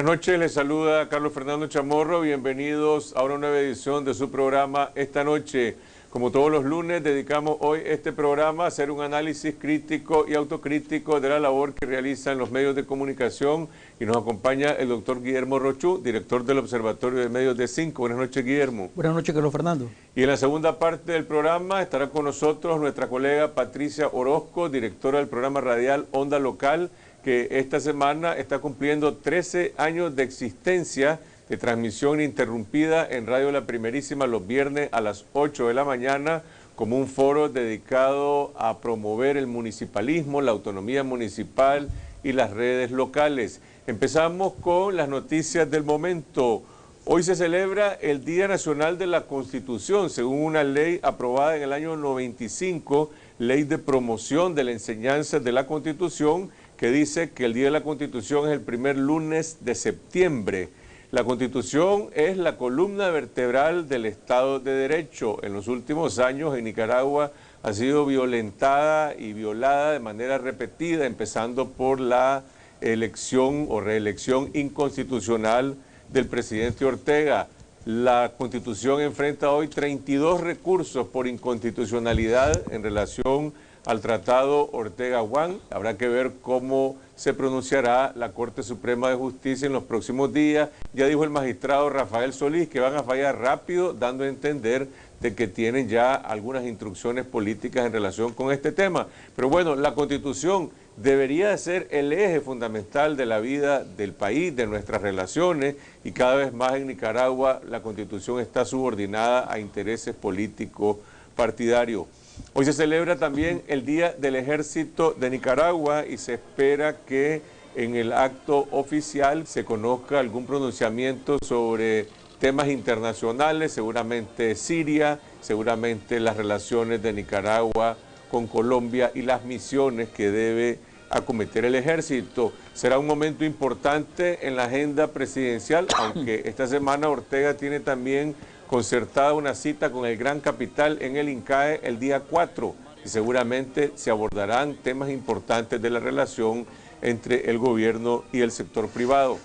noches, les saluda Carlos Fernando Chamorro. Bienvenidos a una nueva edición de su programa Esta Noche. Como todos los lunes, dedicamos hoy este programa a hacer un análisis crítico y autocrítico de la labor que realizan los medios de comunicación. Y nos acompaña el doctor Guillermo Rochú, director del Observatorio de Medios de Cinco. Buenas noches, Guillermo. Buenas noches, Carlos Fernando. Y en la segunda parte del programa estará con nosotros nuestra colega Patricia Orozco, directora del programa radial Onda Local, que esta semana está cumpliendo 13 años de existencia de transmisión interrumpida en Radio La Primerísima los viernes a las 8 de la mañana como un foro dedicado a promover el municipalismo, la autonomía municipal y las redes locales. Empezamos con las noticias del momento. Hoy se celebra el Día Nacional de la Constitución, según una ley aprobada en el año 95, Ley de Promoción de la Enseñanza de la Constitución, que dice que el Día de la Constitución es el primer lunes de septiembre. La Constitución es la columna vertebral del Estado de Derecho. En los últimos años en Nicaragua ha sido violentada y violada de manera repetida, empezando por la elección o reelección inconstitucional del presidente Ortega. La Constitución enfrenta hoy 32 recursos por inconstitucionalidad en relación al Tratado Ortega-Juan. Habrá que ver cómo se pronunciará la Corte Suprema de Justicia en los próximos días. Ya dijo el magistrado Rafael Solís que van a fallar rápido, dando a entender de que tienen ya algunas instrucciones políticas en relación con este tema. Pero bueno, la Constitución debería de ser el eje fundamental de la vida del país, de nuestras relaciones, y cada vez más en Nicaragua la Constitución está subordinada a intereses políticos partidarios. Hoy se celebra también el Día del Ejército de Nicaragua y se espera que en el acto oficial se conozca algún pronunciamiento sobre temas internacionales, seguramente Siria, seguramente las relaciones de Nicaragua con Colombia y las misiones que debe acometer el ejército. Será un momento importante en la agenda presidencial, aunque esta semana Ortega tiene también concertada una cita con el Gran Capital en el INCAE el día 4 y seguramente se abordarán temas importantes de la relación entre el gobierno y el sector privado.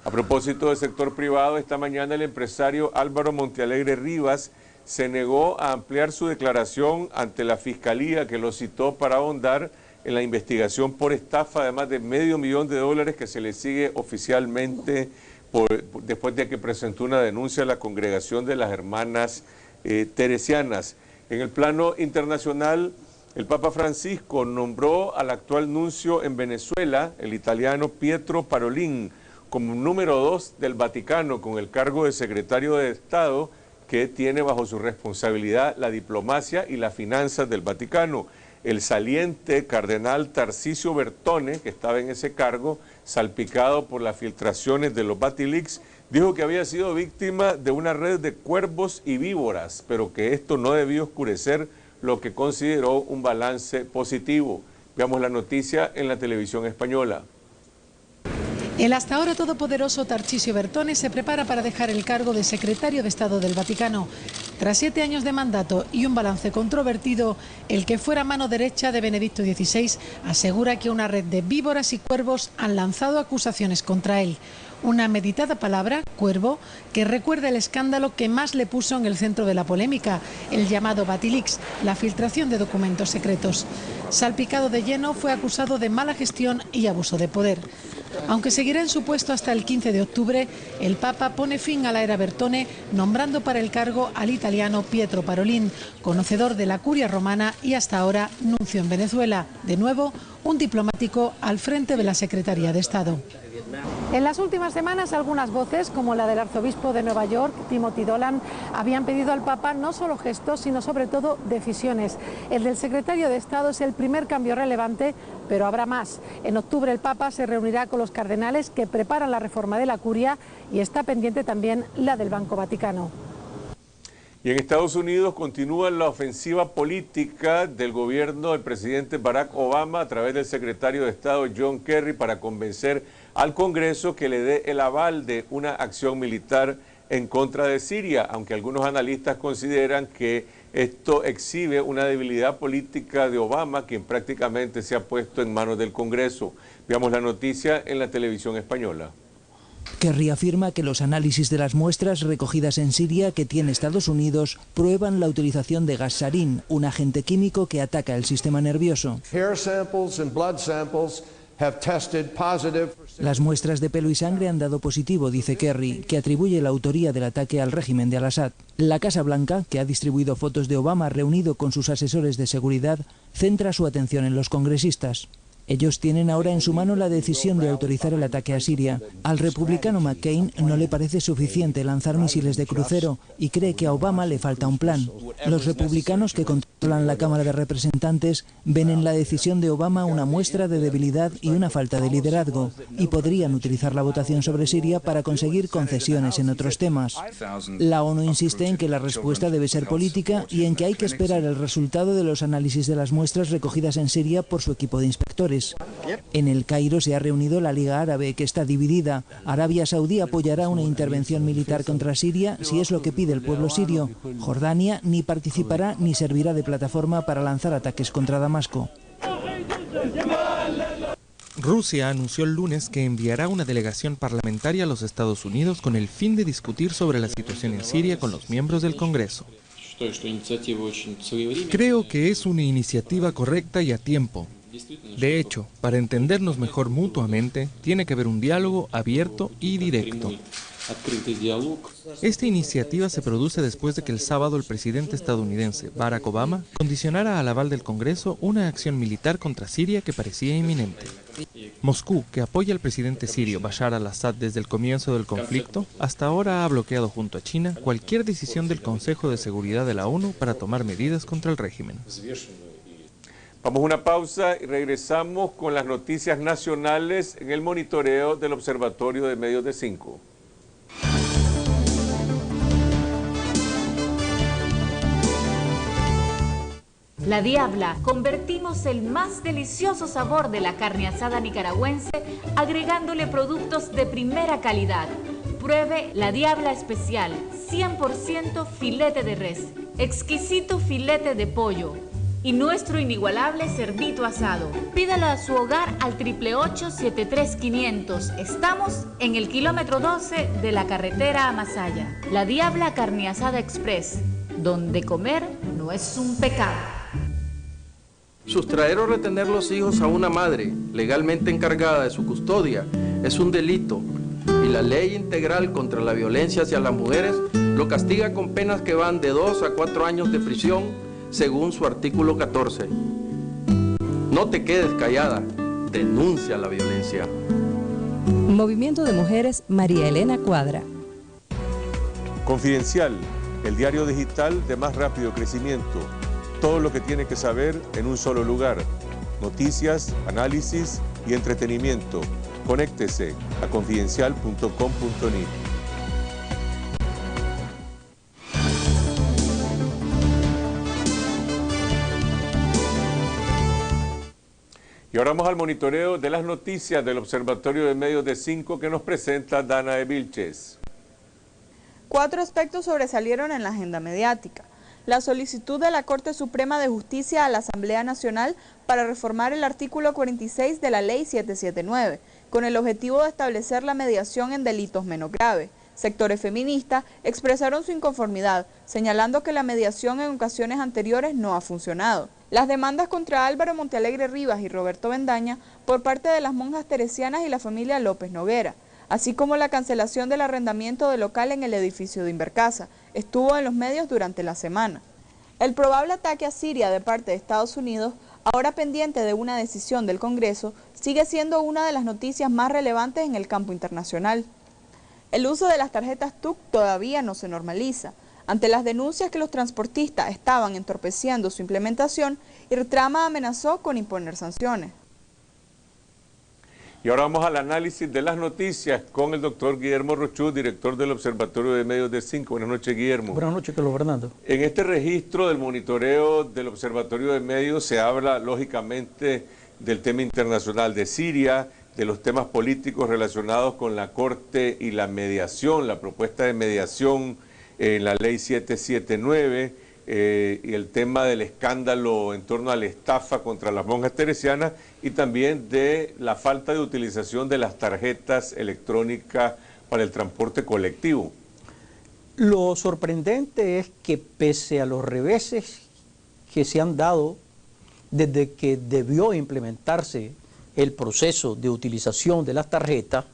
A propósito del sector privado, esta mañana el empresario Álvaro Montealegre Rivas se negó a ampliar su declaración ante la Fiscalía, que lo citó para ahondar en la investigación por estafa de más de $500,000 que se le sigue oficialmente después de que presentó una denuncia a la Congregación de las Hermanas Teresianas. En el plano internacional, el Papa Francisco nombró al actual nuncio en Venezuela, el italiano Pietro Parolin, como número 2 del Vaticano, con el cargo de secretario de Estado, que tiene bajo su responsabilidad la diplomacia y las finanzas del Vaticano. El saliente cardenal Tarcisio Bertone, que estaba en ese cargo, salpicado por las filtraciones de los Batilix, dijo que había sido víctima de una red de cuervos y víboras, pero que esto no debió oscurecer lo que consideró un balance positivo. Veamos la noticia en la televisión española. El hasta ahora todopoderoso Tarcisio Bertone se prepara para dejar el cargo de secretario de Estado del Vaticano. Tras 7 años de mandato y un balance controvertido, el que fuera mano derecha de Benedicto XVI asegura que una red de víboras y cuervos han lanzado acusaciones contra él. Una meditada palabra, cuervo, que recuerda el escándalo que más le puso en el centro de la polémica, el llamado Batilix, la filtración de documentos secretos. Salpicado de lleno, fue acusado de mala gestión y abuso de poder. Aunque seguirá en su puesto hasta el 15 de octubre, el Papa pone fin a la era Bertone, nombrando para el cargo al italiano Pietro Parolin, conocedor de la curia romana y hasta ahora nuncio en Venezuela. De nuevo, un diplomático al frente de la Secretaría de Estado. En las últimas semanas, algunas voces, como la del arzobispo de Nueva York, Timothy Dolan, habían pedido al Papa no solo gestos, sino sobre todo decisiones. El del secretario de Estado es el primer cambio relevante, pero habrá más. En octubre el Papa se reunirá con los cardenales que preparan la reforma de la curia y está pendiente también la del Banco Vaticano. Y en Estados Unidos continúa la ofensiva política del gobierno del presidente Barack Obama a través del secretario de Estado John Kerry para convencer al Congreso que le dé el aval de una acción militar en contra de Siria, aunque algunos analistas consideran que esto exhibe una debilidad política de Obama, quien prácticamente se ha puesto en manos del Congreso. Veamos la noticia en la televisión española. Kerry afirma que los análisis de las muestras recogidas en Siria que tiene Estados Unidos prueban la utilización de gas sarín, un agente químico que ataca el sistema nervioso. Las muestras de pelo y sangre han dado positivo, dice Kerry, que atribuye la autoría del ataque al régimen de Al-Assad. La Casa Blanca, que ha distribuido fotos de Obama reunido con sus asesores de seguridad, centra su atención en los congresistas. Ellos tienen ahora en su mano la decisión de autorizar el ataque a Siria. Al republicano McCain no le parece suficiente lanzar misiles de crucero y cree que a Obama le falta un plan. Los republicanos que controlan la Cámara de Representantes ven en la decisión de Obama una muestra de debilidad y una falta de liderazgo, y podrían utilizar la votación sobre Siria para conseguir concesiones en otros temas. La ONU insiste en que la respuesta debe ser política y en que hay que esperar el resultado de los análisis de las muestras recogidas en Siria por su equipo de inspectores. En El Cairo se ha reunido la Liga Árabe, que está dividida. Arabia Saudí apoyará una intervención militar contra Siria si es lo que pide el pueblo sirio. Jordania ni participará ni servirá de plataforma para lanzar ataques contra Damasco. Rusia anunció el lunes que enviará una delegación parlamentaria a los Estados Unidos con el fin de discutir sobre la situación en Siria con los miembros del Congreso. Creo que es una iniciativa correcta y a tiempo. De hecho, para entendernos mejor mutuamente, tiene que haber un diálogo abierto y directo. Esta iniciativa se produce después de que el sábado el presidente estadounidense Barack Obama condicionara al aval del Congreso una acción militar contra Siria que parecía inminente. Moscú, que apoya al presidente sirio Bashar al-Assad desde el comienzo del conflicto, hasta ahora ha bloqueado junto a China cualquier decisión del Consejo de Seguridad de la ONU para tomar medidas contra el régimen. Vamos a una pausa y regresamos con las noticias nacionales en el monitoreo del Observatorio de Medios de 5. La Diabla, convertimos el más delicioso sabor de la carne asada nicaragüense agregándole productos de primera calidad. Pruebe La Diabla Especial, 100% filete de res, exquisito filete de pollo y nuestro inigualable cerdito asado. Pídalo a su hogar al 888-73500. Estamos en el kilómetro 12 de la carretera a Masaya. La Diabla Carne Asada Express, donde comer no es un pecado. Sustraer o retener los hijos a una madre legalmente encargada de su custodia es un delito y la Ley Integral contra la Violencia hacia las Mujeres lo castiga con penas que van de 2 a 4 años de prisión según su artículo 14. No te quedes callada, denuncia la violencia. Movimiento de Mujeres María Elena Cuadra. Confidencial, el diario digital de más rápido crecimiento. Todo lo que tiene que saber en un solo lugar. Noticias, análisis y entretenimiento. Conéctese a confidencial.com.ni. Y ahora vamos al monitoreo de las noticias del Observatorio de Medios de 5 que nos presenta Danae Vilches. 4 aspectos sobresalieron en la agenda mediática. La solicitud de la Corte Suprema de Justicia a la Asamblea Nacional para reformar el artículo 46 de la Ley 779, con el objetivo de establecer la mediación en delitos menos graves. Sectores feministas expresaron su inconformidad, señalando que la mediación en ocasiones anteriores no ha funcionado. Las demandas contra Álvaro Montealegre Rivas y Roberto Bendaña por parte de las monjas teresianas y la familia López Noguera, así como la cancelación del arrendamiento del local en el edificio de Invercasa, estuvo en los medios durante la semana. El probable ataque a Siria de parte de Estados Unidos, ahora pendiente de una decisión del Congreso, sigue siendo una de las noticias más relevantes en el campo internacional. El uso de las tarjetas TUC todavía no se normaliza. Ante las denuncias que los transportistas estaban entorpeciendo su implementación, Irtrama amenazó con imponer sanciones. Y ahora vamos al análisis de las noticias con el doctor Guillermo Rochú, director del Observatorio de Medios de 5. Buenas noches, Guillermo. Buenas noches, Carlos Fernando. En este registro del monitoreo del Observatorio de Medios se habla, lógicamente, del tema internacional de Siria, de los temas políticos relacionados con la Corte y la mediación, la propuesta de mediación en la Ley 779, y el tema del escándalo en torno a la estafa contra las monjas teresianas y también de la falta de utilización de las tarjetas electrónicas para el transporte colectivo. Lo sorprendente es que pese a los reveses que se han dado desde que debió implementarse el proceso de utilización de las tarjetas,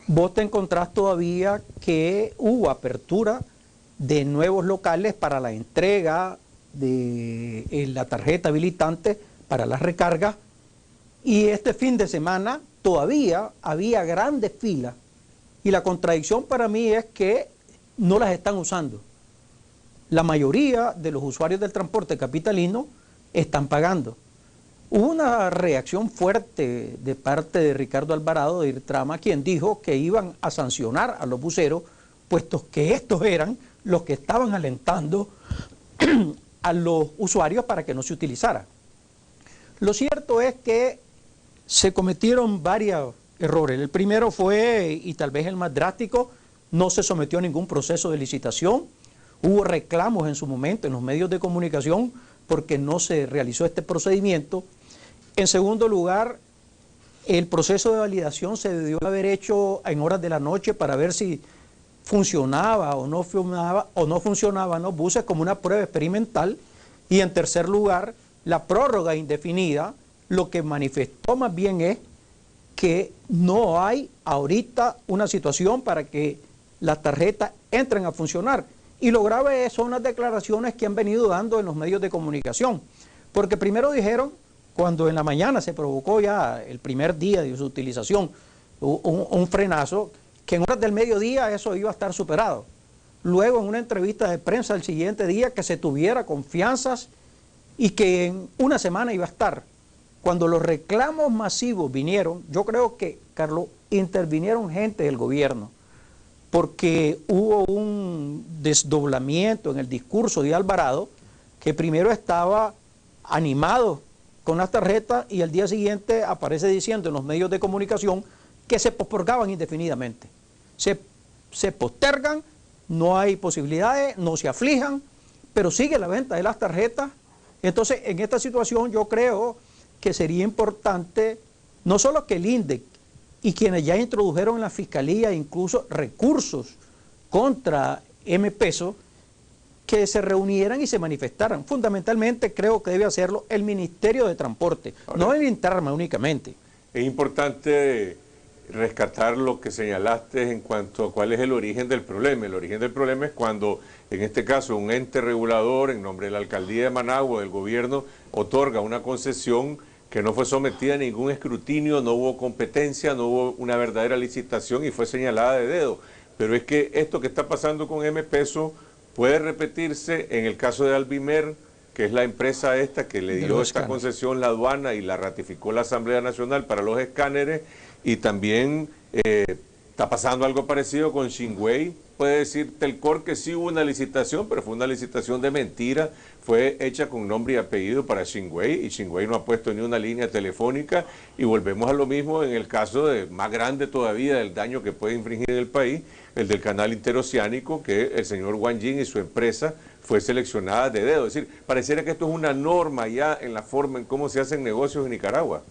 vos te encontrás todavía que hubo apertura de nuevos locales para la entrega de la tarjeta habilitante para las recargas, y este fin de semana todavía había grandes filas, y la contradicción para mí es que no las están usando. La mayoría de los usuarios del transporte capitalino están pagando. Hubo una reacción fuerte de parte de Ricardo Alvarado de Irtrama, quien dijo que iban a sancionar a los buceros, puesto que estos eran los que estaban alentando a los usuarios para que no se utilizara. Lo cierto es que se cometieron varios errores. El primero fue, y tal vez el más drástico, no se sometió a ningún proceso de licitación. Hubo reclamos en su momento en los medios de comunicación porque no se realizó este procedimiento. En segundo lugar, el proceso de validación se debió haber hecho en horas de la noche para ver si funcionaba o no funcionaban los buses como una prueba experimental. Y en tercer lugar, la prórroga indefinida lo que manifestó más bien es que no hay ahorita una situación para que las tarjetas entren a funcionar. Y lo grave son las declaraciones que han venido dando en los medios de comunicación. Porque primero dijeron, cuando en la mañana se provocó ya el primer día de su utilización, un frenazo, que en horas del mediodía eso iba a estar superado. Luego en una entrevista de prensa el siguiente día que se tuviera confianzas y que en una semana iba a estar. Cuando los reclamos masivos vinieron, yo creo que, Carlos, intervinieron gente del gobierno, porque hubo un desdoblamiento en el discurso de Alvarado, que primero estaba animado con las tarjetas y al día siguiente aparece diciendo en los medios de comunicación que se postergaban indefinidamente. Se postergan, no hay posibilidades, no se aflijan, pero sigue la venta de las tarjetas. Entonces, en esta situación yo creo que sería importante no solo que el INDEC y quienes ya introdujeron en la Fiscalía incluso recursos contra M-Peso, que se reunieran y se manifestaran. Fundamentalmente creo que debe hacerlo el Ministerio de Transporte, no el Interma únicamente. Es importante rescatar lo que señalaste en cuanto a cuál es el origen del problema. El origen del problema es cuando, en este caso, un ente regulador en nombre de la Alcaldía de Managua, del gobierno, otorga una concesión que no fue sometida a ningún escrutinio, no hubo competencia, no hubo una verdadera licitación y fue señalada de dedo. Pero es que esto que está pasando con M-Peso puede repetirse en el caso de Albimer, que es la empresa esta que le dio esta concesión la aduana y la ratificó la Asamblea Nacional para los escáneres, y también está pasando algo parecido con Shingwei. Puede decir Telcor que sí hubo una licitación, pero fue una licitación de mentira, fue hecha con nombre y apellido para Shingwei, y Shingwei no ha puesto ni una línea telefónica, y volvemos a lo mismo en el caso de más grande todavía del daño que puede infringir en el país, el del canal interoceánico, que el señor Wang Jing y su empresa fue seleccionada de dedo. Es decir, pareciera que esto es una norma ya en la forma en cómo se hacen negocios en Nicaragua.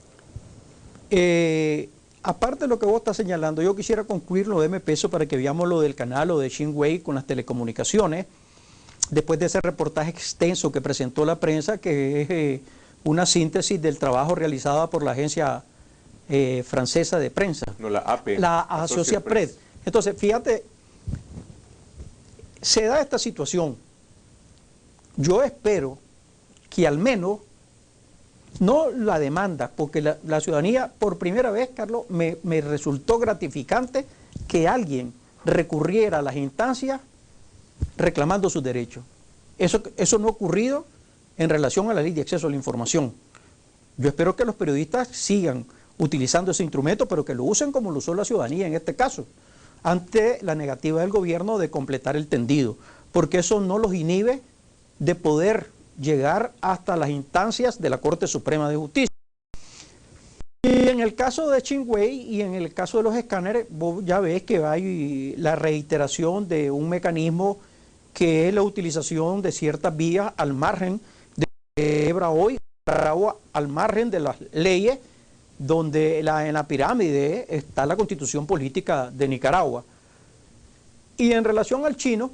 Aparte de lo que vos estás señalando, yo quisiera concluir lo de M-Peso para que veamos lo del canal o de Shingwei con las telecomunicaciones, después de ese reportaje extenso que presentó la prensa, que es una síntesis del trabajo realizado por la agencia francesa de prensa. No, la AP. La Associated Press. Entonces, fíjate, se da esta situación. Yo espero que al menos, no la demanda, porque la ciudadanía, por primera vez, Carlos, me resultó gratificante que alguien recurriera a las instancias reclamando sus derechos. Eso no ha ocurrido en relación a la ley de acceso a la información. Yo espero que los periodistas sigan utilizando ese instrumento, pero que lo usen como lo usó la ciudadanía en este caso, ante la negativa del gobierno de completar el tendido, porque eso no los inhibe de poder llegar hasta las instancias de la Corte Suprema de Justicia. Y en el caso de Shingwei y en el caso de los escáneres, vos ya ves que hay la reiteración de un mecanismo que es la utilización de ciertas vías al margen de Hebra hoy, al margen de las leyes, donde en la pirámide está la Constitución Política de Nicaragua. Y en relación al chino,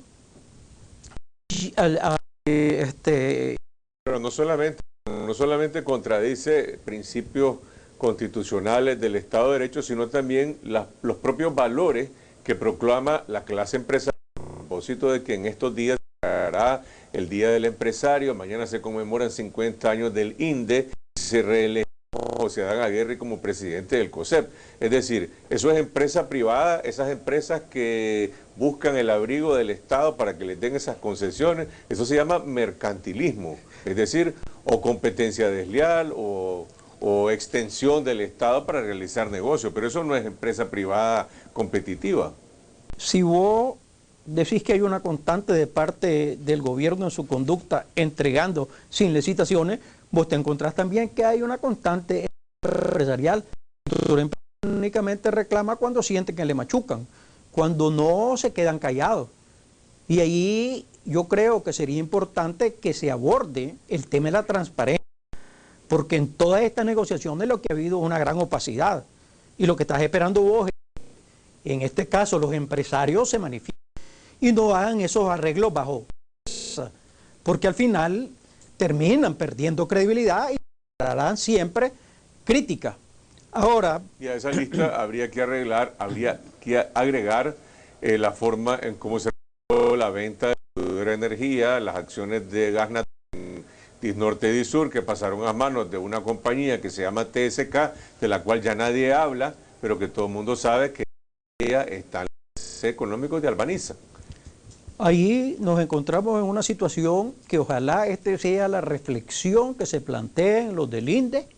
pero no solamente contradice principios constitucionales del Estado de Derecho, sino también los propios valores que proclama la clase empresarial, a propósito de que en estos días se hará el Día del Empresario, mañana se conmemoran 50 años del INDE, se reelegirá José Adán Aguirre como presidente del COSEP. Es decir, eso es empresa privada, esas empresas que buscan el abrigo del Estado para que les den esas concesiones, eso se llama mercantilismo, es decir, o competencia desleal o extensión del Estado para realizar negocios, pero eso no es empresa privada competitiva. Si vos decís que hay una constante de parte del gobierno en su conducta entregando sin licitaciones, vos te encontrás también que hay una constante empresarial. Únicamente reclama cuando sienten que le machucan, cuando no se quedan callados. Y ahí yo creo que sería importante que se aborde el tema de la transparencia, porque en todas estas negociaciones lo que ha habido es una gran opacidad. Y lo que estás esperando vos es que, en este caso, los empresarios se manifiesten y no hagan esos arreglos bajo, porque al final terminan perdiendo credibilidad y darán siempre crítica. Ahora, y a esa lista habría que agregar la forma en cómo se realizó la venta de energía, las acciones de gas natural Disnorte y Disur, que pasaron a manos de una compañía que se llama TSK, de la cual ya nadie habla, pero que todo el mundo sabe que ella está en los económicos de Albaniza. Ahí nos encontramos en una situación que ojalá sea la reflexión que se planteen los del INDE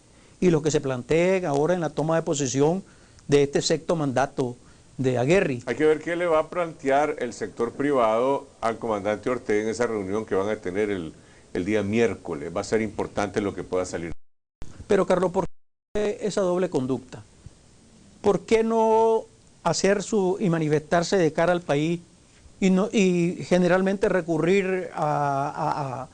y los que se planteen ahora en la toma de posesión de este sexto mandato de Aguirre. Hay que ver qué le va a plantear el sector privado al comandante Ortega en esa reunión que van a tener el día miércoles. Va a ser importante lo que pueda salir. Pero Carlos, ¿por qué esa doble conducta? ¿Por qué no hacer y manifestarse de cara al país y generalmente recurrir a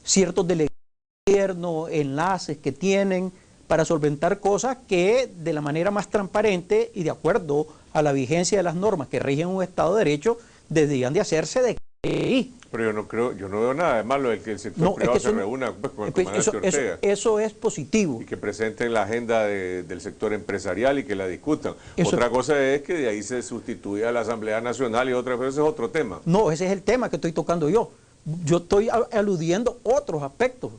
ciertos delegados de gobierno, enlaces que tienen para solventar cosas que de la manera más transparente y de acuerdo a la vigencia de las normas que rigen un Estado de Derecho deberían de hacerse de ahí? Pero yo no veo nada de malo de que el sector privado se reúna con el comandante Ortega. Eso es positivo. Y que presenten la agenda del sector empresarial y que la discutan. Otra cosa es que de ahí se sustituya a la Asamblea Nacional y otra cosa es otro tema. No, ese es el tema que estoy tocando yo. Yo estoy aludiendo otros aspectos.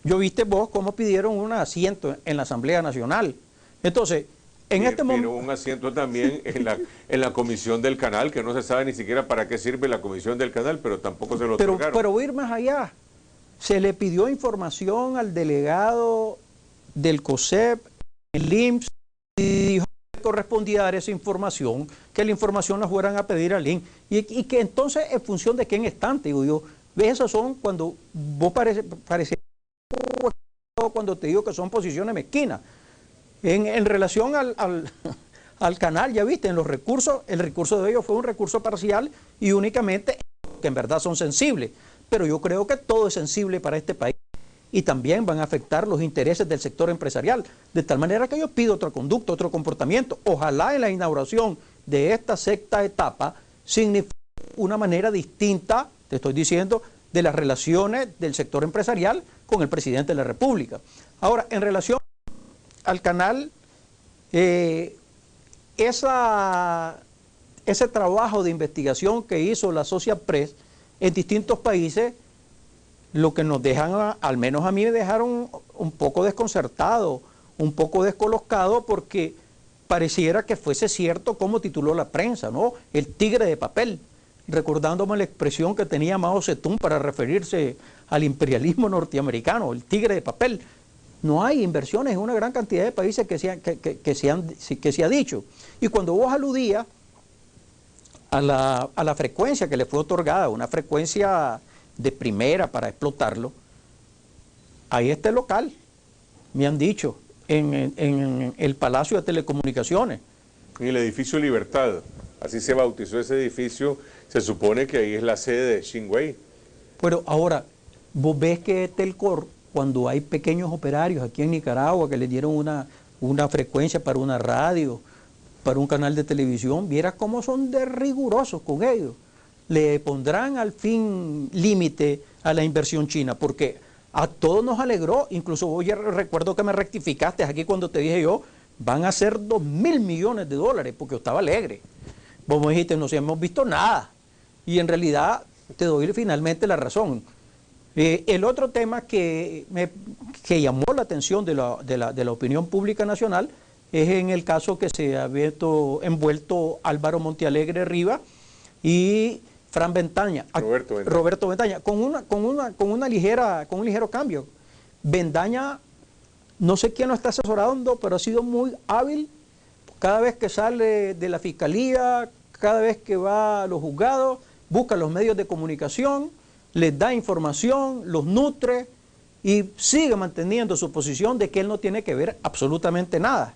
Yo viste vos cómo pidieron un asiento en la Asamblea Nacional. Entonces, en este momento... un asiento también en la comisión del canal, que no se sabe ni siquiera para qué sirve la comisión del canal, pero tampoco se lo otorgaron. Pero ir más allá, se le pidió información al delegado del COSEP, el IMSS, y dijo que correspondía dar esa información, que la información la fueran a pedir al IMSS, y que entonces, en función de quién están, te digo yo, ves, esas son cuando vos pareces cuando te digo que son posiciones mezquinas. En relación al canal, ya viste, en los recursos, el recurso de ellos fue un recurso parcial y únicamente que en verdad son sensibles. Pero yo creo que todo es sensible para este país y también van a afectar los intereses del sector empresarial. De tal manera que yo pido otra conducta, otro comportamiento. Ojalá en la inauguración de esta sexta etapa signifique una manera distinta, te estoy diciendo, de las relaciones del sector empresarial con el presidente de la República. Ahora, en relación al canal, ese trabajo de investigación que hizo la Associated Press en distintos países, lo que nos dejan, al menos a mí me dejaron un poco desconcertado, un poco descolocado, porque pareciera que fuese cierto como tituló la prensa, ¿no? El tigre de papel, recordándome la expresión que tenía Mao Zedong para referirse al imperialismo norteamericano, el tigre de papel. No hay inversiones en una gran cantidad de países que se ha dicho. Y cuando vos aludías a la frecuencia que le fue otorgada, una frecuencia de primera para explotarlo, ahí está el local, me han dicho, en el Palacio de Telecomunicaciones. En el edificio Libertad, así se bautizó ese edificio, se supone que ahí es la sede de Xinhui. Pero ahora, vos ves que Telcor, cuando hay pequeños operarios aquí en Nicaragua que le dieron una frecuencia para una radio, para un canal de televisión, viera cómo son de rigurosos con ellos. Le pondrán al fin límite a la inversión china, porque a todos nos alegró, incluso hoy recuerdo que me rectificaste aquí cuando te dije yo, van a ser 2.000 millones de dólares, porque yo estaba alegre. Vos me dijiste, no hemos visto nada, y en realidad te doy finalmente la razón. El otro tema que que llamó la atención de la opinión pública nacional es en el caso que se ha visto envuelto Álvaro Montealegre Riva y Fran Bendaña, Roberto Bendaña, con un ligero cambio. Bendaña, no sé quién lo está asesorando, pero ha sido muy hábil. Cada vez que sale de la fiscalía, cada vez que va a los juzgados, busca los medios de comunicación, les da información, los nutre y sigue manteniendo su posición de que él no tiene que ver absolutamente nada.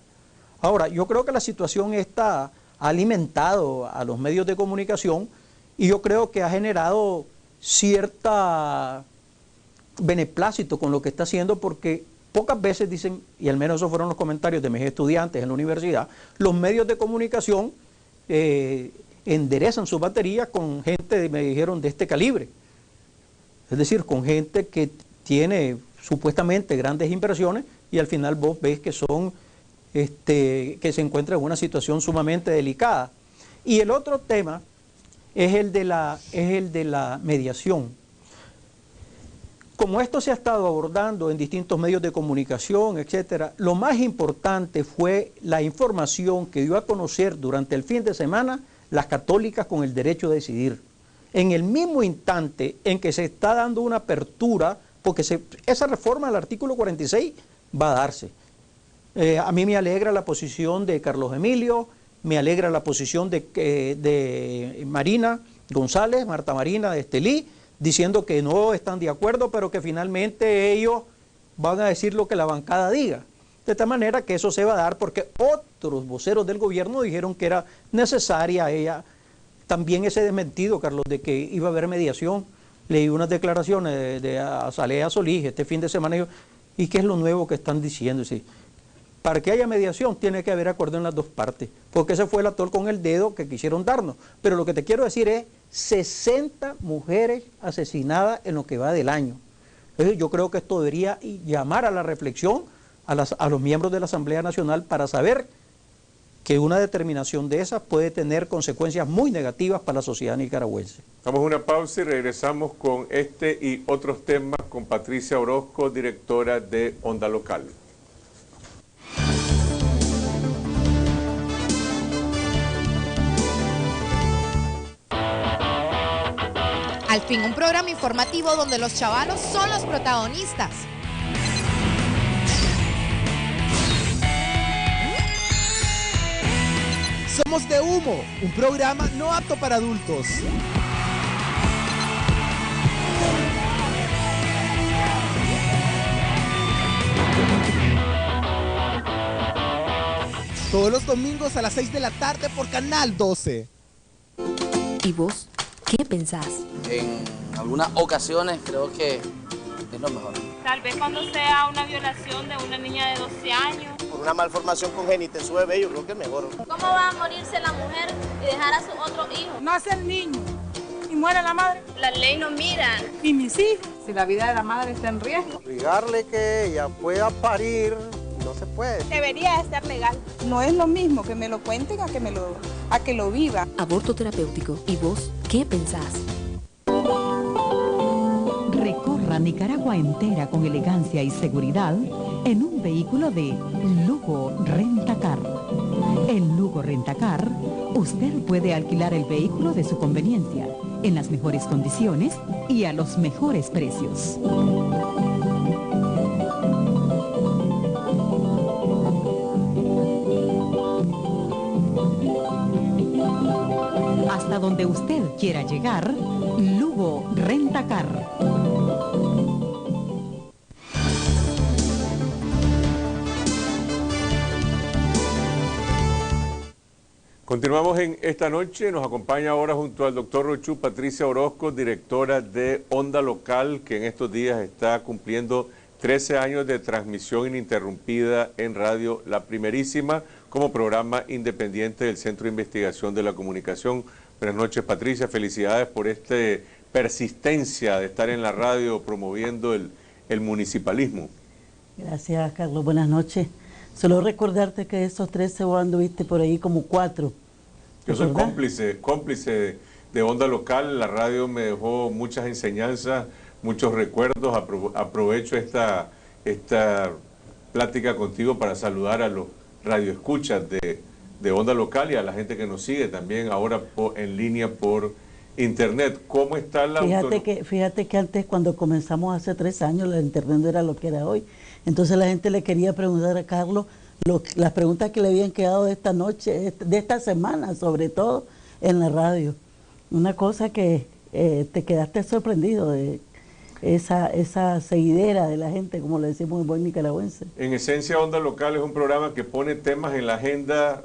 Ahora, yo creo que la situación esta ha alimentado a los medios de comunicación y yo creo que ha generado cierta beneplácito con lo que está haciendo, porque pocas veces dicen, y al menos esos fueron los comentarios de mis estudiantes en la universidad, los medios de comunicación enderezan sus baterías con gente, me dijeron, de este calibre. Es decir, con gente que tiene supuestamente grandes inversiones y al final vos ves que son, que se encuentran en una situación sumamente delicada. Y el otro tema es el de la mediación. Como esto se ha estado abordando en distintos medios de comunicación, etcétera, lo más importante fue la información que dio a conocer durante el fin de semana las católicas con el derecho a decidir. En el mismo instante en que se está dando una apertura, porque esa reforma al artículo 46 va a darse. A mí me alegra la posición de Carlos Emilio, me alegra la posición de Marina González, Marta Marina de Estelí, diciendo que no están de acuerdo, pero que finalmente ellos van a decir lo que la bancada diga. De tal manera que eso se va a dar porque otros voceros del gobierno dijeron que era necesaria ella. También ese desmentido, Carlos, de que iba a haber mediación. Leí unas declaraciones de Azalea Solís este fin de semana y ¿qué es lo nuevo que están diciendo? Sí, para que haya mediación tiene que haber acuerdo en las dos partes, porque ese fue el atol con el dedo que quisieron darnos. Pero lo que te quiero decir es 60 mujeres asesinadas en lo que va del año. Entonces yo creo que esto debería llamar a la reflexión a los miembros de la Asamblea Nacional para saber que una determinación de esas puede tener consecuencias muy negativas para la sociedad nicaragüense. Damos una pausa y regresamos con este y otros temas con Patricia Orozco, directora de Onda Local. Al fin, un programa informativo donde los chavalos son los protagonistas. Somos de Humo, un programa no apto para adultos. Todos los domingos a las 6 de la tarde por Canal 12. ¿Y vos qué pensás? En algunas ocasiones creo que es lo mejor. Tal vez cuando sea una violación de una niña de 12 años. Por una malformación congénita en su bebé, yo creo que es mejor. ¿Cómo va a morirse la mujer y dejar a su otro hijo? Nace el niño y muere la madre. La ley no mira. ¿Y mis hijos? Si la vida de la madre está en riesgo. Obligarle que ella pueda parir, no se puede. Debería de ser legal. No es lo mismo que me lo cuenten a que lo viva. Aborto terapéutico. ¿Y vos qué pensás? Recorra Nicaragua entera con elegancia y seguridad en un vehículo de Lugo Rentacar. En Lugo Rentacar, usted puede alquilar el vehículo de su conveniencia, en las mejores condiciones y a los mejores precios. Hasta donde usted quiera llegar, Lugo Rentacar. Continuamos en esta noche, nos acompaña ahora junto al doctor Rochú Patricia Orozco, directora de Onda Local, que en estos días está cumpliendo 13 años de transmisión ininterrumpida en radio, la primerísima, como programa independiente del Centro de Investigación de la Comunicación. Buenas noches, Patricia. Felicidades por esta persistencia de estar en la radio promoviendo el municipalismo. Gracias, Carlos. Buenas noches. Solo recordarte que esos 13 vos anduviste por ahí como 4. Yo soy cómplice de Onda Local. La radio me dejó muchas enseñanzas, muchos recuerdos. Aprovecho esta plática contigo para saludar a los radioescuchas de Onda Local y a la gente que nos sigue también ahora en línea por internet. ¿Cómo está la autonomía? Fíjate que antes, cuando comenzamos hace 3 años, la internet no era lo que era hoy. Entonces la gente le quería preguntar a Carlos las preguntas que le habían quedado de esta noche, de esta semana, sobre todo en la radio. Una cosa que te quedaste sorprendido de esa seguidera de la gente, como le decimos en buen nicaragüense. En esencia, Onda Local es un programa que pone temas en la agenda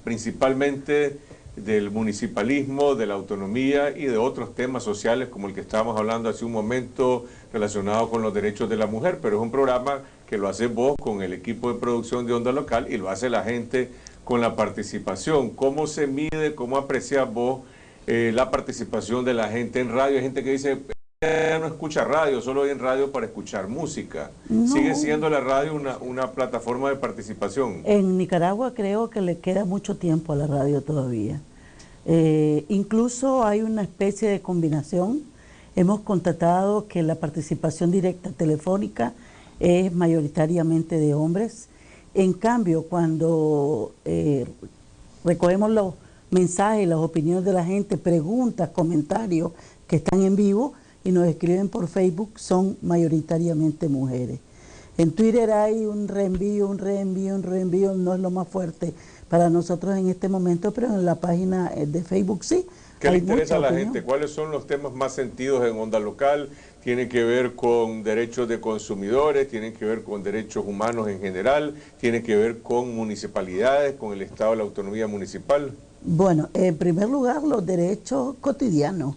principalmente del municipalismo, de la autonomía y de otros temas sociales como el que estábamos hablando hace un momento relacionado con los derechos de la mujer, pero es un programa que lo haces vos con el equipo de producción de Onda Local y lo hace la gente con la participación. ¿Cómo se mide, cómo aprecias vos la participación de la gente en radio? Hay gente que dice, no escucha radio, solo oye en radio para escuchar música. No. ¿Sigue siendo la radio una plataforma de participación? En Nicaragua creo que le queda mucho tiempo a la radio todavía. Incluso hay una especie de combinación. Hemos constatado que la participación directa telefónica es mayoritariamente de hombres. En cambio, cuando recogemos los mensajes, las opiniones de la gente, preguntas, comentarios que están en vivo y nos escriben por Facebook, son mayoritariamente mujeres. En Twitter hay un reenvío, no es lo más fuerte para nosotros en este momento, pero en la página de Facebook sí. ¿Qué le interesa a la gente? ¿Cuáles son los temas más sentidos en Onda Local? ¿Tienen que ver con derechos de consumidores? ¿Tienen que ver con derechos humanos en general? ¿Tienen que ver con municipalidades, con el Estado de la autonomía municipal? Bueno, en primer lugar, los derechos cotidianos,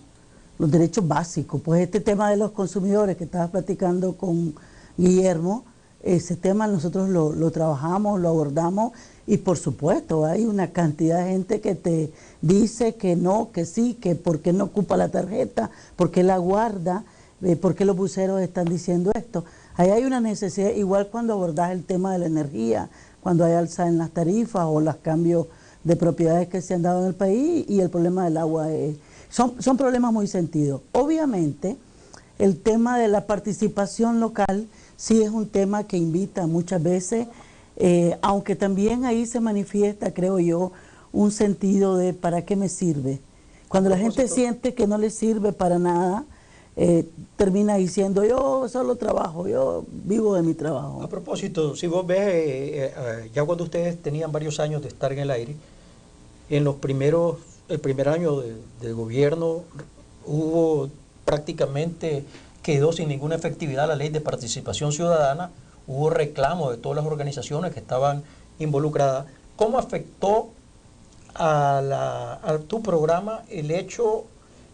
los derechos básicos. Pues este tema de los consumidores que estabas platicando con Guillermo, ese tema nosotros lo trabajamos, lo abordamos y por supuesto hay una cantidad de gente que te dice que no, que sí, que por qué no ocupa la tarjeta, por qué la guarda, por qué los buceros están diciendo esto. Ahí hay una necesidad, igual cuando abordas el tema de la energía, cuando hay alza en las tarifas o los cambios de propiedades que se han dado en el país y el problema del agua. Son problemas muy sentidos. Obviamente, el tema de la participación local sí es un tema que invita muchas veces, aunque también ahí se manifiesta, creo yo, un sentido de ¿para qué me sirve? Cuando la gente siente que no le sirve para nada, termina diciendo yo solo trabajo, yo vivo de mi trabajo. A propósito, si vos ves, ya cuando ustedes tenían varios años de estar en el aire, en el primer año de gobierno hubo prácticamente, quedó sin ninguna efectividad la ley de participación ciudadana, hubo reclamo de todas las organizaciones que estaban involucradas. ¿Cómo afectó a tu programa el hecho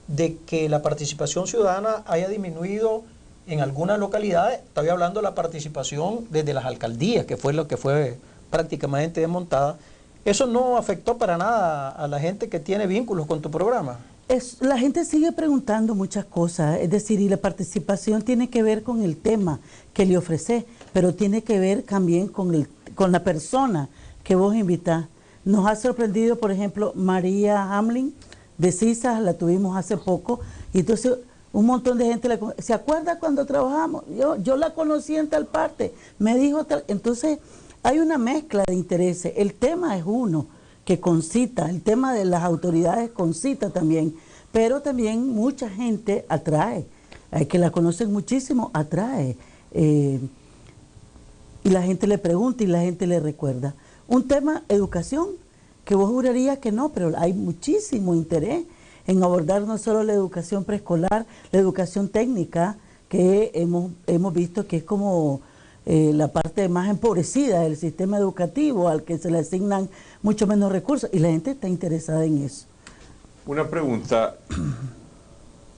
de que la participación ciudadana haya disminuido en algunas localidades? Estaba hablando de la participación desde las alcaldías, que fue lo que fue prácticamente desmontada. ¿Eso no afectó para nada a la gente que tiene vínculos con tu programa? La gente sigue preguntando muchas cosas, es decir, y la participación tiene que ver con el tema que le ofreces, pero tiene que ver también con la persona que vos invitás. Nos ha sorprendido, por ejemplo, María Hamlin de CISA, la tuvimos hace poco, y entonces un montón de gente ¿se acuerda cuando trabajamos? Yo la conocí en tal parte, me dijo tal. Entonces hay una mezcla de intereses. El tema es uno que concita, el tema de las autoridades concita también, pero también mucha gente atrae, hay que la conocen muchísimo, atrae, y la gente le pregunta y la gente le recuerda. Un tema, educación, que vos jurarías que no, pero hay muchísimo interés en abordar no solo la educación preescolar, la educación técnica, que hemos visto que es como la parte más empobrecida del sistema educativo, al que se le asignan mucho menos recursos, y la gente está interesada en eso. Una pregunta,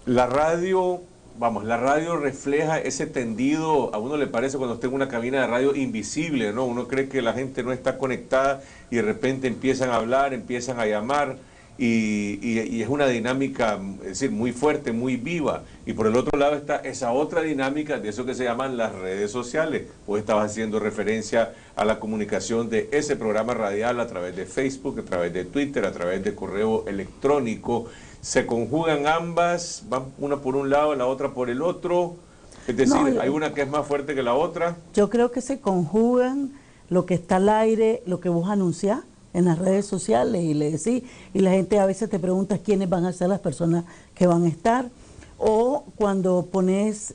la radio vamos, la radio refleja ese tendido, a uno le parece cuando está en una cabina de radio invisible, ¿no? Uno cree que la gente no está conectada y de repente empiezan a hablar, empiezan a llamar y es una dinámica, es decir, muy fuerte, muy viva. Y por el otro lado está esa otra dinámica de eso que se llaman las redes sociales. Vos estabas haciendo referencia a la comunicación de ese programa radial a través de Facebook, a través de Twitter, a través de correo electrónico. ¿Se conjugan ambas? ¿Van una por un lado, la otra por el otro? Es decir, no, ¿hay una que es más fuerte que la otra? Yo creo que se conjugan lo que está al aire, lo que vos anunciás en las redes sociales y le decís, y la gente a veces te pregunta quiénes van a ser las personas que van a estar, o cuando pones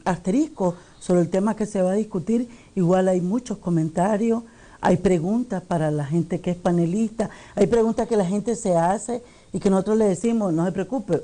asterisco sobre el tema que se va a discutir, igual hay muchos comentarios, hay preguntas para la gente que es panelista, hay preguntas que la gente se hace y que nosotros le decimos, no se preocupe,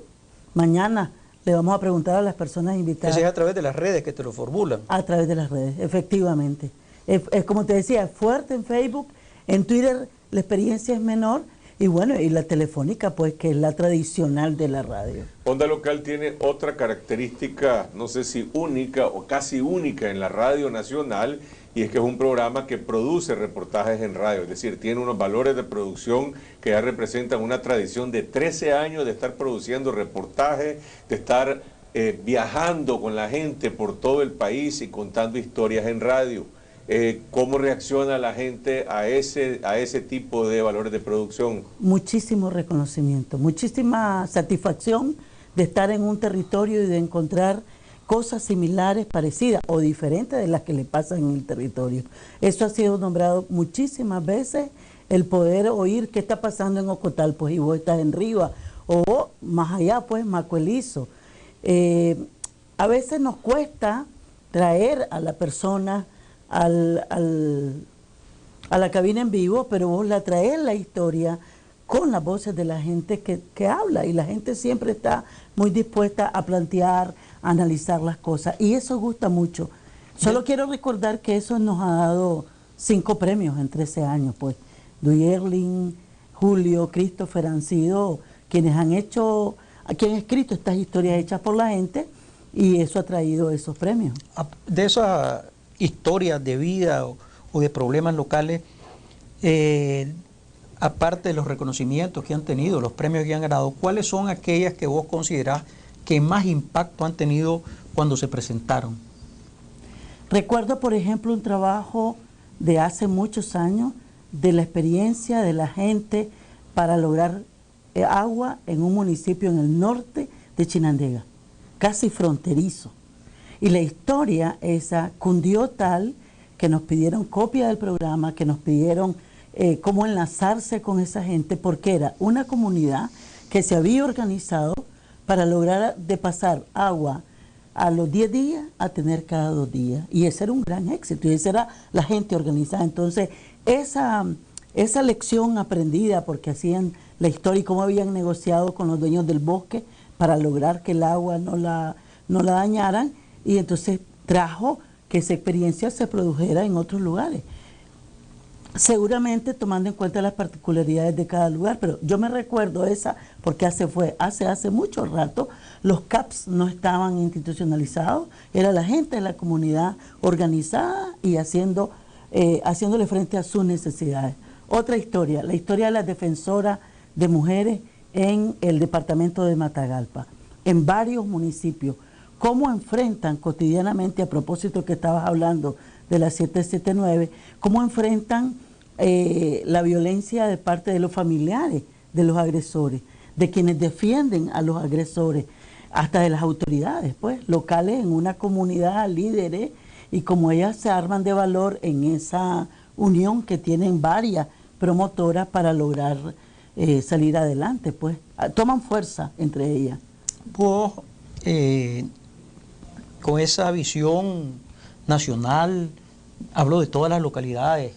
mañana le vamos a preguntar a las personas invitadas. Eso es a través de las redes que te lo formulan. A través de las redes, efectivamente. Es como te decía, fuerte en Facebook, en Twitter la experiencia es menor, y bueno, y la telefónica, pues, que es la tradicional de la radio. Onda Local tiene otra característica, no sé si única o casi única en la radio nacional, y es que es un programa que produce reportajes en radio, es decir, tiene unos valores de producción que ya representan una tradición de 13 años de estar produciendo reportajes, de estar viajando con la gente por todo el país y contando historias en radio. ¿Cómo reacciona la gente a ese tipo de valores de producción? Muchísimo reconocimiento, muchísima satisfacción de estar en un territorio y de encontrar cosas similares, parecidas o diferentes de las que le pasan en el territorio. Eso ha sido nombrado muchísimas veces, el poder oír qué está pasando en Ocotalpo y vos estás en Riva, o más allá, pues, Macuelizo. A veces nos cuesta traer a la persona a la cabina en vivo, pero vos la traes la historia con las voces de la gente que habla, y la gente siempre está muy dispuesta a plantear, a analizar las cosas, y eso gusta mucho. Solo quiero recordar que eso nos ha dado 5 premios en 13 años, pues. Duyerlin, Julio, Christopher han sido quienes han escrito estas historias hechas por la gente, y eso ha traído esos premios. De esas historias de vida o de problemas locales, aparte de los reconocimientos que han tenido, los premios que han ganado, ¿cuáles son aquellas que vos considerás que más impacto han tenido cuando se presentaron? Recuerdo, por ejemplo, un trabajo de hace muchos años de la experiencia de la gente para lograr agua en un municipio en el norte de Chinandega, casi fronterizo. Y la historia esa cundió tal que nos pidieron copia del programa, que nos pidieron cómo enlazarse con esa gente, porque era una comunidad que se había organizado para lograr de pasar agua a los 10 días a tener cada 2 días. Y ese era un gran éxito, y esa era la gente organizada. Entonces, esa lección aprendida, porque hacían la historia y cómo habían negociado con los dueños del bosque para lograr que el agua no la dañaran, y entonces trajo que esa experiencia se produjera en otros lugares. Seguramente tomando en cuenta las particularidades de cada lugar, pero yo me recuerdo esa porque hace mucho rato los CAPS no estaban institucionalizados, era la gente de la comunidad organizada y haciéndole frente a sus necesidades. Otra historia, la historia de las defensoras de mujeres en el departamento de Matagalpa, en varios municipios, cómo enfrentan cotidianamente, a propósito que estabas hablando de la 779, cómo enfrentan la violencia de parte de los familiares de los agresores, de quienes defienden a los agresores, hasta de las autoridades, pues, locales en una comunidad, líderes, y como ellas se arman de valor en esa unión que tienen varias promotoras para lograr salir adelante, pues, toman fuerza entre ellas. Vos, con esa visión nacional, hablo de todas las localidades,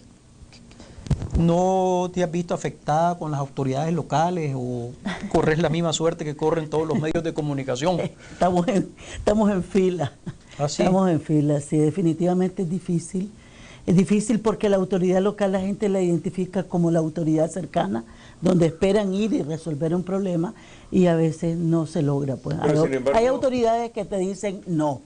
¿no te has visto afectada con las autoridades locales o corres la misma suerte que corren todos los medios de comunicación? Estamos en fila. ¿Ah, sí? Estamos en fila, sí, definitivamente es difícil. Es difícil porque la autoridad local la gente la identifica como la autoridad cercana, donde esperan ir y resolver un problema y a veces no se logra. Pues. Hay autoridades que te dicen no.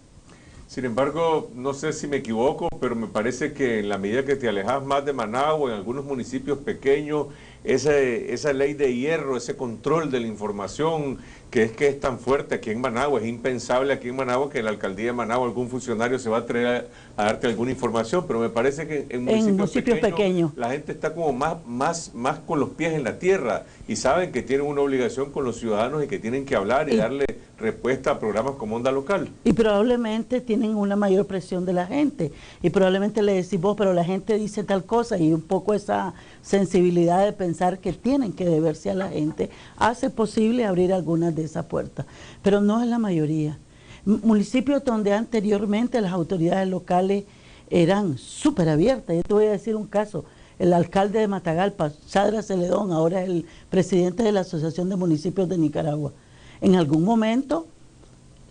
Sin embargo, no sé si me equivoco, pero me parece que en la medida que te alejas más de Managua, en algunos municipios pequeños, esa ley de hierro, ese control de la información, que es tan fuerte aquí en Managua, es impensable aquí en Managua que en la alcaldía de Managua algún funcionario se va a atrever a darte alguna información, pero me parece que en municipios pequeños la gente está como más con los pies en la tierra y saben que tienen una obligación con los ciudadanos y que tienen que hablar y darle respuesta a programas como Onda Local. Y probablemente tienen una mayor presión de la gente y probablemente le decís vos, pero la gente dice tal cosa, y un poco esa sensibilidad de pensar que tienen que deberse a la gente hace posible abrir algunas de esas puertas, pero no es la mayoría. Municipios donde anteriormente las autoridades locales eran súper abiertas. Yo te voy a decir un caso: el alcalde de Matagalpa, Sadra Celedón, ahora es el presidente de la Asociación de Municipios de Nicaragua. En algún momento,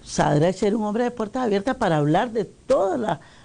Sadra era un hombre de puertas abiertas para hablar de todos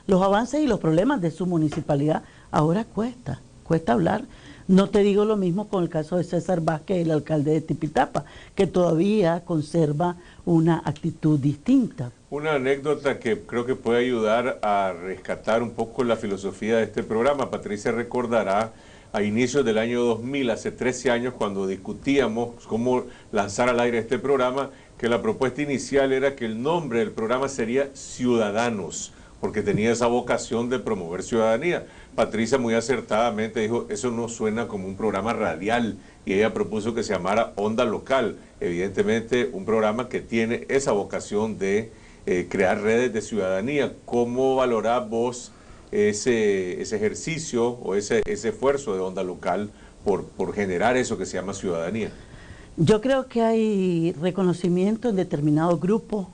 los avances y los problemas de su municipalidad. Ahora cuesta hablar. No te digo lo mismo con el caso de César Vázquez, el alcalde de Tipitapa, que todavía conserva una actitud distinta. Una anécdota que creo que puede ayudar a rescatar un poco la filosofía de este programa. Patricia recordará a inicios del año 2000, hace 13 años, cuando discutíamos cómo lanzar al aire este programa, que la propuesta inicial era que el nombre del programa sería Ciudadanos, porque tenía esa vocación de promover ciudadanía. Patricia muy acertadamente dijo, eso no suena como un programa radial, y ella propuso que se llamara Onda Local. Evidentemente un programa que tiene esa vocación de crear redes de ciudadanía. ¿Cómo valorás vos ese ejercicio o ese esfuerzo de Onda Local por generar eso que se llama ciudadanía? Yo creo que hay reconocimiento en determinados grupos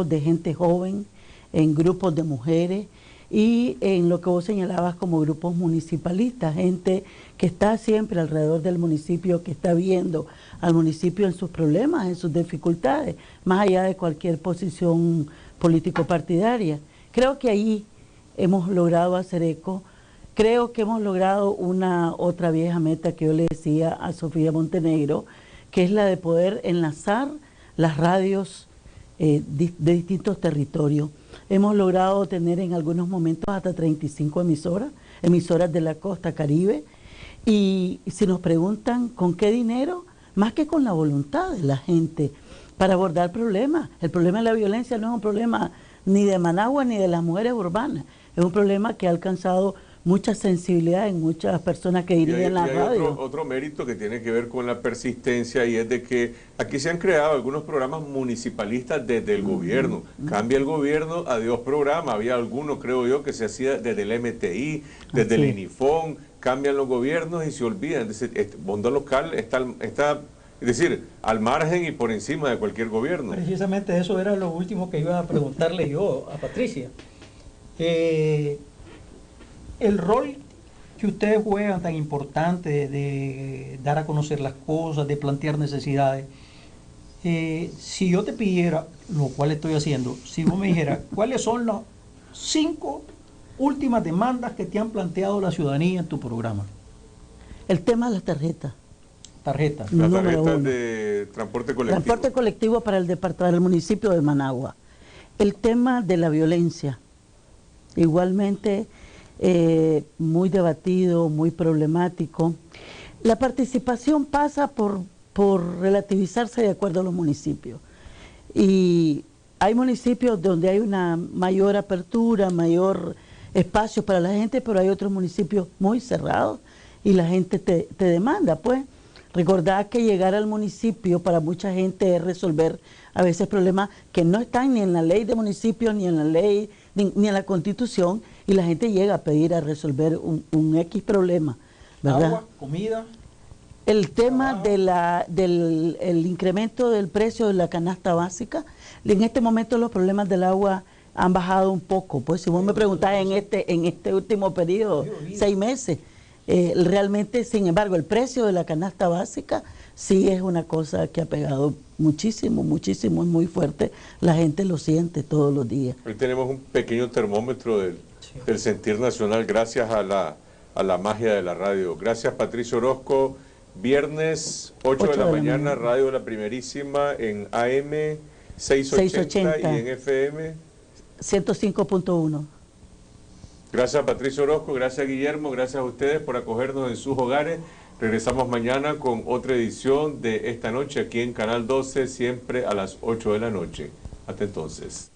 de gente joven, en grupos de mujeres y en lo que vos señalabas como grupos municipalistas, gente que está siempre alrededor del municipio, que está viendo al municipio en sus problemas, en sus dificultades, más allá de cualquier posición político-partidaria. Creo que ahí hemos logrado hacer eco. Creo que hemos logrado una otra vieja meta que yo le decía a Sofía Montenegro, que es la de poder enlazar las radios de distintos territorios. Hemos logrado tener en algunos momentos hasta 35 emisoras de la costa caribe, y si nos preguntan con qué dinero, más que con la voluntad de la gente para abordar problemas. El problema de la violencia no es un problema ni de Managua ni de las mujeres urbanas, es un problema que ha alcanzado mucha sensibilidad en muchas personas que dirigen la radio. Otro mérito que tiene que ver con la persistencia, y es de que aquí se han creado algunos programas municipalistas desde el gobierno. Cambia el gobierno, adiós programa. Había algunos, creo yo, que se hacía desde el MTI, desde el INIFON. Cambian los gobiernos y se olvidan. Onda Local está, es decir, al margen y por encima de cualquier gobierno. Precisamente eso era lo último que iba a preguntarle yo a Patricia. El rol que ustedes juegan tan importante de dar a conocer las cosas, de plantear necesidades, si yo te pidiera, lo cual estoy haciendo, si vos me dijeras, ¿cuáles son las 5 últimas demandas que te han planteado la ciudadanía en tu programa? El tema de las tarjetas. Tarjetas. Las tarjetas de transporte colectivo. Transporte colectivo para el municipio de Managua. El tema de la violencia, igualmente muy debatido, muy problemático. La participación pasa por relativizarse de acuerdo a los municipios. Y hay municipios donde hay una mayor apertura, mayor espacio para la gente, pero hay otros municipios muy cerrados y la gente te demanda, pues. Recordad que llegar al municipio para mucha gente es resolver a veces problemas que no están ni en la ley de municipios, ni en la ley, ni en la Constitución, y la gente llega a pedir a resolver un X problema, ¿verdad? Agua, comida. El tema del incremento del precio de la canasta básica, en este momento los problemas del agua han bajado un poco, pues si vos me preguntás en este último periodo, 6 meses, realmente, sin embargo, el precio de la canasta básica sí es una cosa que ha pegado muchísimo, muchísimo, es muy fuerte. La gente lo siente todos los días. Hoy tenemos un pequeño termómetro del sentir nacional gracias a la magia de la radio. Gracias, Patricia Orozco. Viernes 8 de la mañana, Radio La Primerísima en AM 680 y en FM 105.1. Gracias, Patricia Orozco. Gracias, Guillermo. Gracias a ustedes por acogernos en sus hogares. Regresamos mañana con otra edición de Esta Noche aquí en Canal 12, siempre a las 8 de la noche. Hasta entonces.